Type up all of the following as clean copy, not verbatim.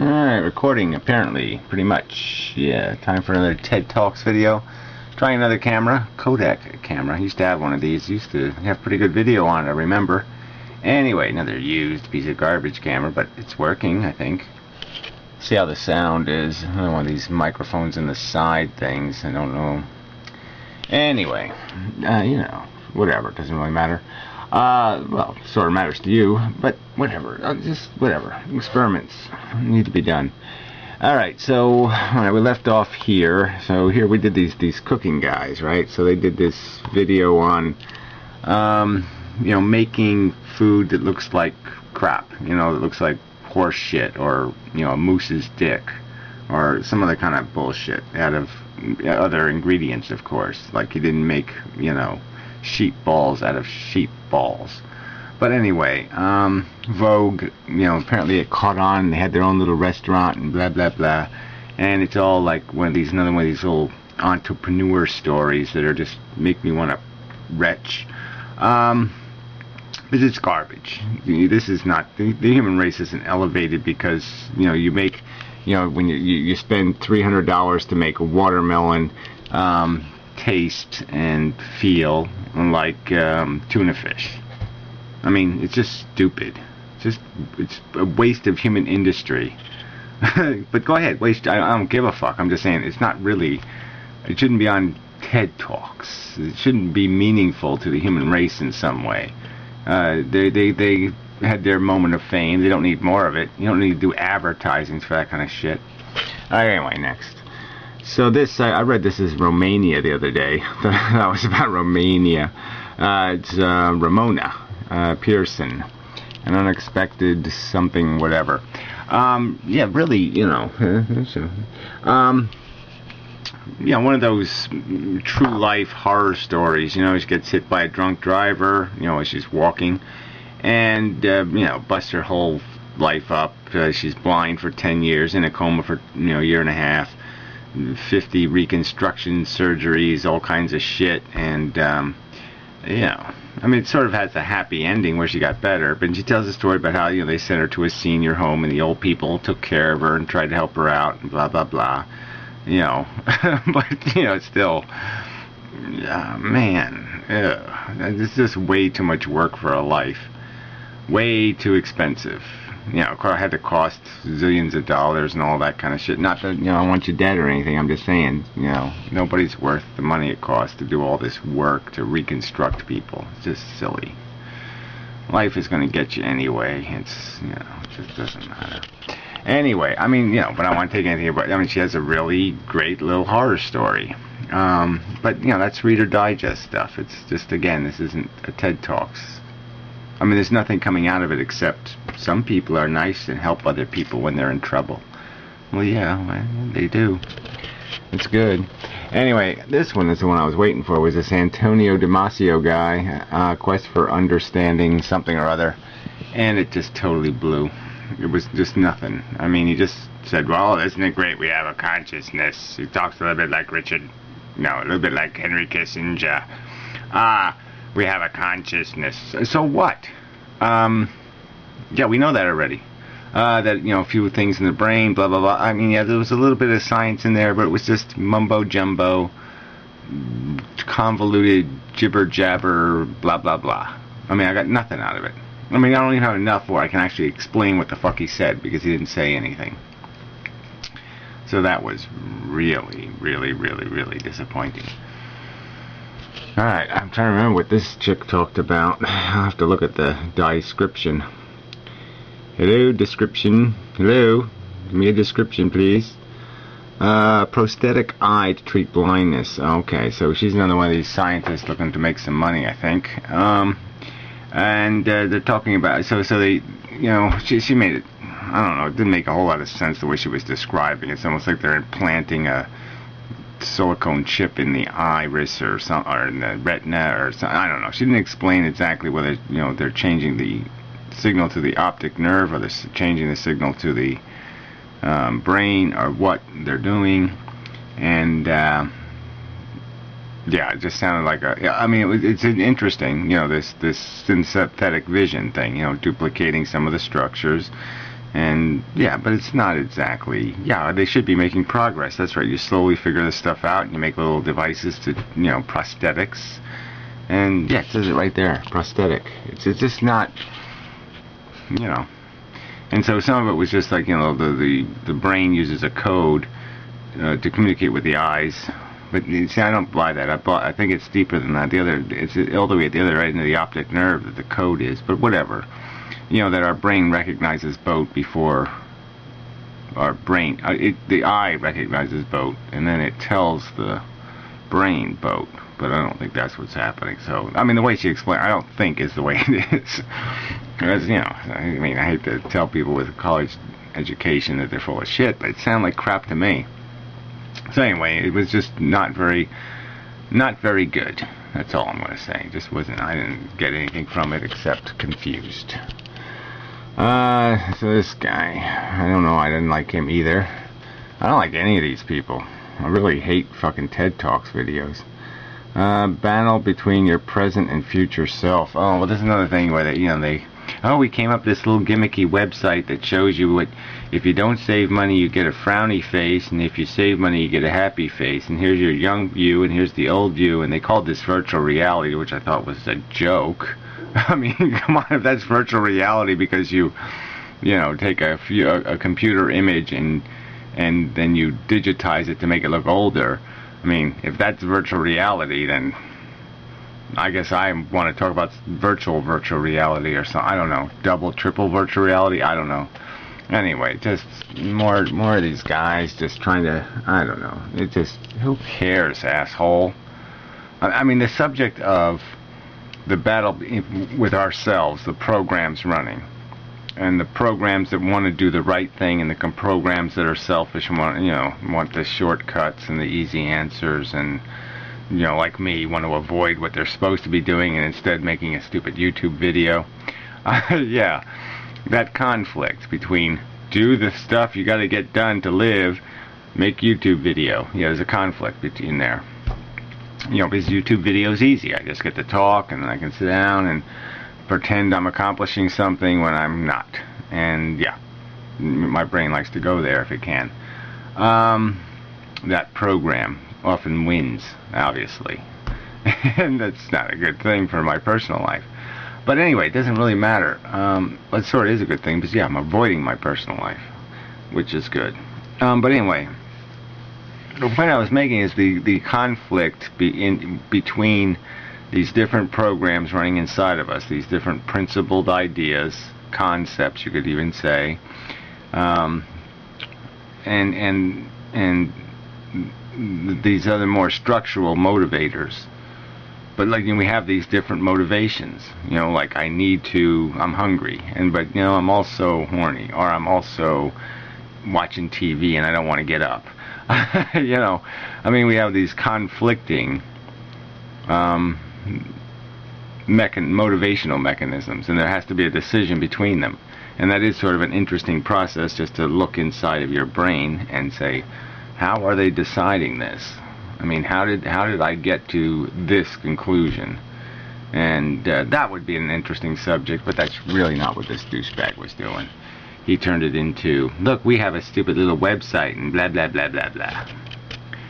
Alright, recording apparently, pretty much. Yeah, time for another TED Talks video. Trying another camera, Kodak camera. I used to have one of these, used to have pretty good video on it, I remember. Anyway, another used piece of garbage camera, but it's working, I think. See how the sound is. I don't want these microphones in the side things, I don't know. Anyway, you know, whatever, it doesn't really matter. Well, sort of matters to you, but whatever, just whatever. Experiments need to be done. Alright, so we left off here. So here we did these cooking guys, right? So they did this video on, you know, making food that looks like crap, you know, that looks like horse shit, or, you know, a moose's dick, or some other kind of bullshit out of other ingredients, of course. Like, he didn't make, you know, sheep balls out of sheep balls. But anyway, Vogue, you know, apparently it caught on. They had their own little restaurant and blah blah blah, and it's all like another one of these little entrepreneur stories that are just make me want to retch. But it's garbage. This is not, the human race isn't elevated because, you know, you make, you know, when you spend $300 to make a watermelon taste and feel like tuna fish. I mean, it's just stupid. It's a waste of human industry. But go ahead, waste. I don't give a fuck. I'm just saying it's not really. It shouldn't be on TED Talks. It shouldn't be meaningful to the human race in some way. They had their moment of fame. They don't need more of it. You don't need to do advertising for that kind of shit. Anyway, next. So this, I read this is Romania the other day. That was about Romania. It's Ramona Pearson, an unexpected something, whatever. Yeah, really, you know, yeah, one of those true life horror stories. You know, she gets hit by a drunk driver, you know, as she's walking, and you know, busts her whole life up. She's blind for 10 years, in a coma for, you know, a year and a half. 50 reconstruction surgeries, all kinds of shit, and you know, I mean, it sort of has a happy ending where she got better, but she tells a story about how, you know, they sent her to a senior home and the old people took care of her and tried to help her out and blah blah blah, you know. But, you know, it's still, man, it's just way too much work for a life, way too expensive. You know, it had to cost zillions of dollars and all that kind of shit. Not that, you know, I want you dead or anything. I'm just saying, you know, nobody's worth the money it costs to do all this work to reconstruct people. It's just silly. Life is going to get you anyway. It's, you know, it just doesn't matter. Anyway, I mean, you know, but I don't want to take anything about, I mean, she has a really great little horror story. But, you know, that's Reader Digest stuff. It's just, again, this isn't a TED Talks. I mean, there's nothing coming out of it except some people are nice and help other people when they're in trouble. Well, yeah, well, they do. It's good. Anyway, this one is the one I was waiting for. Was this Antonio Damasio guy, Quest for Understanding something or other, and it just totally blew. It was just nothing. I mean, he just said, well, isn't it great we have a consciousness? He talks a little bit like Richard, no, a little bit like Henry Kissinger. We have a consciousness. So what? Yeah, we know that already. That, you know, a few things in the brain, blah, blah, blah. I mean, yeah, there was a little bit of science in there, but it was just mumbo-jumbo, convoluted jibber-jabber, blah, blah, blah. I mean, I got nothing out of it. I mean, I don't even have enough where I can actually explain what the fuck he said, because he didn't say anything. So that was really, really, really, really disappointing. Alright, I'm trying to remember what this chick talked about. I'll have to look at the description. Hello, description. Hello. Give me a description, please. Prosthetic eye to treat blindness. Okay, so she's another one of these scientists looking to make some money, I think. And they're talking about, so they, you know, she made it, I don't know, it didn't make a whole lot of sense the way she was describing it. It's almost like they're implanting a silicone chip in the iris or in the retina or something. I don't know. She didn't explain exactly whether, you know, they're changing the signal to the optic nerve or they're changing the signal to the brain or what they're doing. And yeah, it just sounded like a. Yeah, I mean, it's interesting. You know, this synthetic vision thing. You know, duplicating some of the structures And yeah, but it's not exactly. Yeah, they should be making progress. That's right. You slowly figure this stuff out, and you make little devices to, prosthetics. And yeah, it says it right there, prosthetic. It's just not, And so some of it was just like, the brain uses a code to communicate with the eyes. But see, I don't buy that. I think it's deeper than that. It's all the way at the other end of the optic nerve that the code is. But whatever. That our brain recognizes boat before our brain. The eye recognizes boat, and then it tells the brain boat. But I don't think that's what's happening. So, I mean, the way she explained, I don't think is the way it is. Because, I hate to tell people with a college education that they're full of shit, but it sounded like crap to me. So anyway, it was just not very good. That's all I'm going to say. It just wasn't. I didn't get anything from it except confused. So this guy, I don't know. I didn't like him either. I don't like any of these people. I really hate fucking TED Talks videos. Battle between your present and future self. Oh, well, there's another thing where we came up with this little gimmicky website that shows you what, if you don't save money, you get a frowny face, and if you save money, you get a happy face, and here's your young view, and here's the old view, and they called this virtual reality, which I thought was a joke. I mean, come on, if that's virtual reality because you take a computer image and then you digitize it to make it look older. I mean, if that's virtual reality, then I guess I want to talk about virtual reality or something. I don't know. Double, triple virtual reality? I don't know. Anyway, just more of these guys just trying to, I don't know. It just, who cares, asshole? I mean, the subject of the battle with ourselves, the programs running, and the programs that want to do the right thing, and the programs that are selfish and want the shortcuts and the easy answers, and like me, want to avoid what they're supposed to be doing and instead making a stupid YouTube video. Yeah, that conflict between do the stuff you got to get done to live, make YouTube video. Yeah, there's a conflict between there. Because YouTube video is easy. I just get to talk, and then I can sit down and pretend I'm accomplishing something when I'm not. And yeah, my brain likes to go there if it can. That program often wins, obviously. And that's not a good thing for my personal life. But anyway, it doesn't really matter. It sort of is a good thing, because yeah, I'm avoiding my personal life, which is good. But anyway, the point I was making is the conflict between these different programs running inside of us, these different principled ideas, concepts, you could even say, and these other more structural motivators. But like, we have these different motivations, like I'm hungry, but I'm also horny, or I'm also watching TV and I don't want to get up. I mean, we have these conflicting motivational mechanisms, and there has to be a decision between them. And that is sort of an interesting process, just to look inside of your brain and say, how are they deciding this? I mean, how did I get to this conclusion? And that would be an interesting subject, but that's really not what this douchebag was doing. He turned it into, look, we have a stupid little website and blah, blah, blah, blah, blah.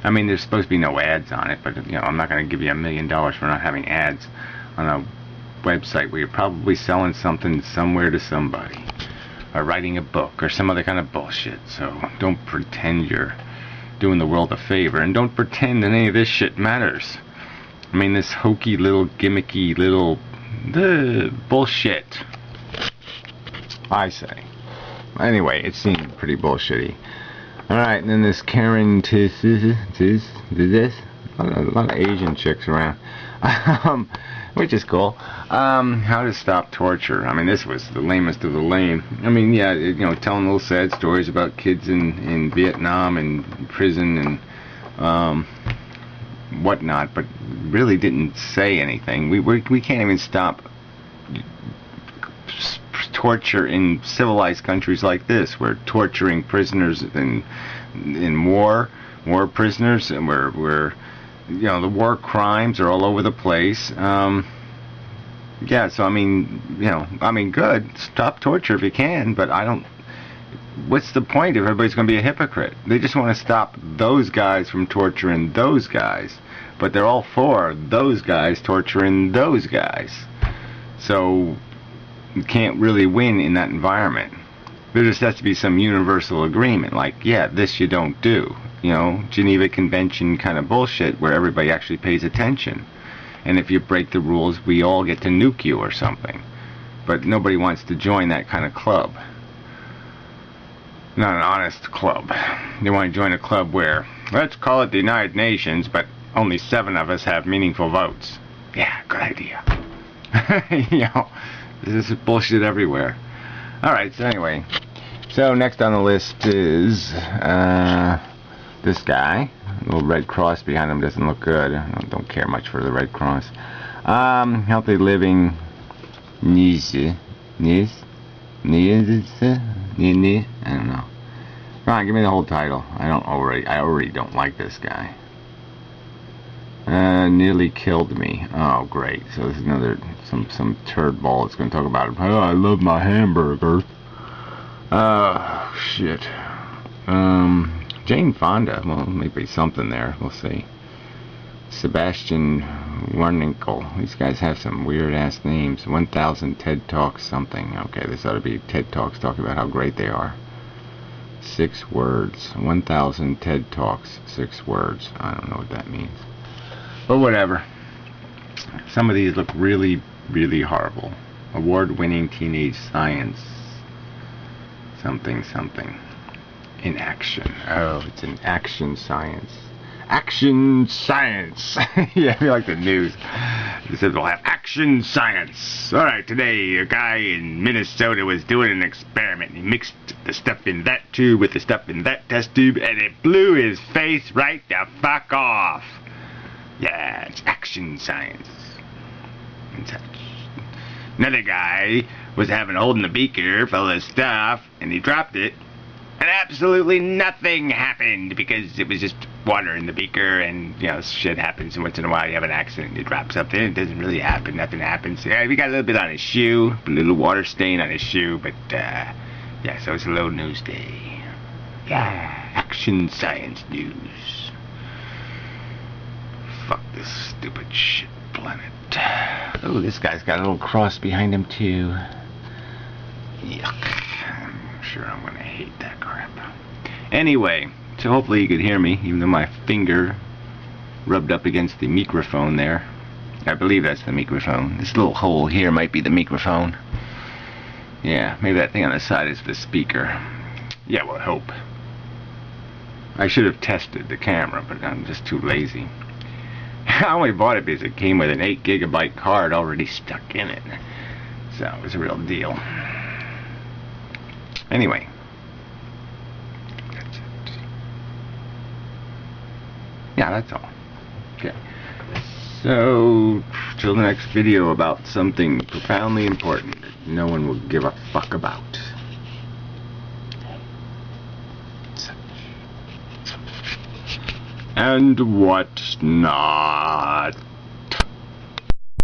I mean, there's supposed to be no ads on it, but, I'm not going to give you $1 million for not having ads on a website where you're probably selling something somewhere to somebody, or writing a book, or some other kind of bullshit. So don't pretend you're doing the world a favor, and don't pretend that any of this shit matters. I mean, this hokey little, gimmicky little bullshit, I say. Anyway, it seemed pretty bullshitty. Alright, and then this Karen a lot of Asian chicks around, which is cool. How to stop torture. I mean, this was the lamest of the lame. I mean, yeah, telling little sad stories about kids in Vietnam and prison and whatnot, but really didn't say anything. We can't even stop torture in civilized countries like this. We're torturing prisoners in war prisoners, and we're the war crimes are all over the place. Yeah, so I mean, good. Stop torture if you can, but I don't. what's the point if everybody's going to be a hypocrite? They just want to stop those guys from torturing those guys. But they're all for those guys torturing those guys. So you can't really win in that environment. There just has to be some universal agreement, like, yeah, this you don't do. You know, Geneva Convention kind of bullshit where everybody actually pays attention. And if you break the rules, we all get to nuke you or something. But nobody wants to join that kind of club. Not an honest club. They want to join a club where, let's call it the United Nations, but only 7 of us have meaningful votes. Yeah, good idea. You know, this is bullshit everywhere. Alright, so anyway. So next on the list is this guy. A little red cross behind him doesn't look good. I don't care much for the red cross. Healthy living. I don't know. Come on, give me the whole title. I already don't like this guy. Nearly killed me. Oh, great. So this is another some turd ball that's going to talk about it. Oh, I love my hamburger. Oh, shit. Jane Fonda. Well, maybe something there. We'll see. Sebastian Warninkel. These guys have some weird-ass names. 1000 TED Talks something. Okay, this ought to be TED Talks talking about how great they are. 6 words. 1000 TED Talks. 6 words. I don't know what that means. But whatever. Some of these look really, really horrible. Award-winning teenage science. Something, something. In action. Oh, it's an action science. Action science. Yeah, I feel like the news. It says we'll have action science. Alright, today a guy in Minnesota was doing an experiment. He mixed the stuff in that tube with the stuff in that test tube, and it blew his face right the fuck off. Yeah, it's action science. And such. Another guy was holding a beaker full of stuff, and he dropped it, and absolutely nothing happened because it was just water in the beaker, and you know, shit happens. And once in a while, you have an accident, you drop something, it doesn't really happen, nothing happens. Yeah, we got a little bit on his shoe, a little water stain on his shoe, but yeah, so it's a low news day. Yeah, action science news. Fuck this stupid shit planet. Oh, this guy's got a little cross behind him too. Yuck. I'm sure I'm gonna hate that crap. Anyway, so hopefully you could hear me, even though my finger rubbed up against the microphone there. I believe that's the microphone. This little hole here might be the microphone. Yeah, maybe that thing on the side is the speaker. Yeah, well, I hope. I should have tested the camera, but I'm just too lazy. I only bought it because it came with an 8 GB card already stuck in it. So it was a real deal. Anyway. That's it. Yeah, that's all. Okay. So, till the next video about something profoundly important that no one will give a fuck about. And what's not.